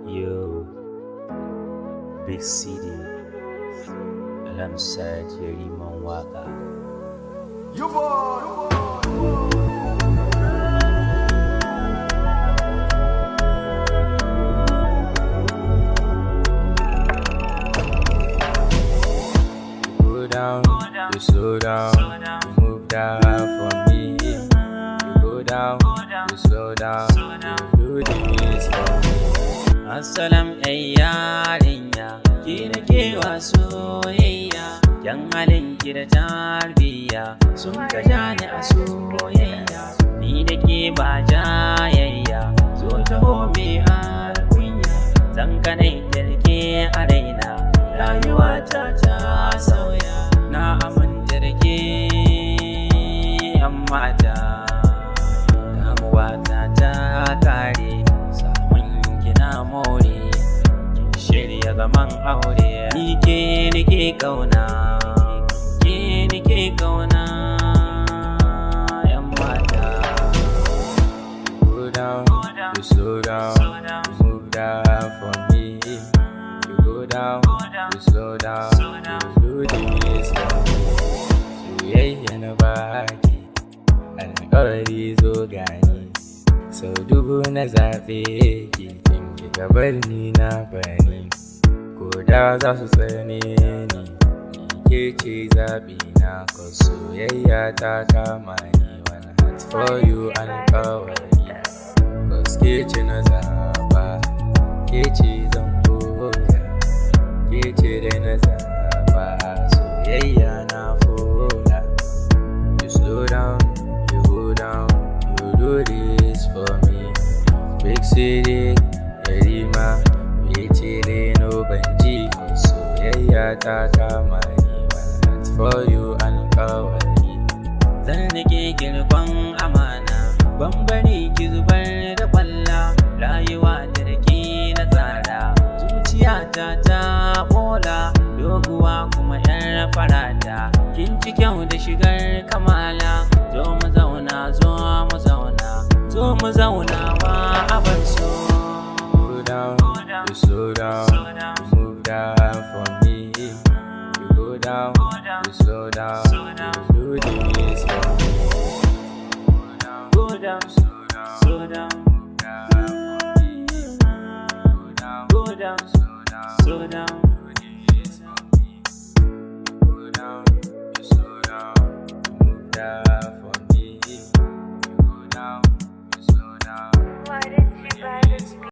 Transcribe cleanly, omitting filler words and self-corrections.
Yo, Big CD, alongside Yareeman Waka. You boy. Go down, you slow down, you move down for me. You go down, you slow down, you do this for me. Assalam yarinya, ki da kewa soyayya, yan halin ki da tarbiya sun ka jani a soyayya. Ni da ke ba jayayya, zo taho me har kunya, zan kanai kirke a raina, rayuwa ta sauya. Na aminta da ke amma damuwa ta kare, samun kina more, kin shirya zaman aure. Ni ke nike kauna, yan mata. Go down, you slow down, you move down for me. You go down, you slow down, you do this for me. Soyayya na baki, alƙawari zo gani, sau dubu na zaɓe ki, in kika bar ni na bani, ko da za su tsane ni ke ce zaɓi na, ko soyayya ta kama ni. One heart for you alƙawari, cause ke ce na zaɓa, ke ce zan koya, ke ce dai na zaɓa, soyayya na fola. You slow down, you go down, you do this for me. Big city, Yareeman, we chillin' no banji, soyayya ta kama ni. One heart for you alƙawari, zan rike girkon amana, ban bari ki zubar da kwalla, rayuwa da rike na tsada, zuciyata ta bola, doguwa kuma yar farata, kin ci kyau da shigar kamala. Zo mu zauna, zo mu zauna wa abar so. Go down, you slow down, you move down for me. You go down, you slow down, you do this for me. Go down, slow down, move down for me. Go down, slow down, do this for me. Go down, you slow down, move down.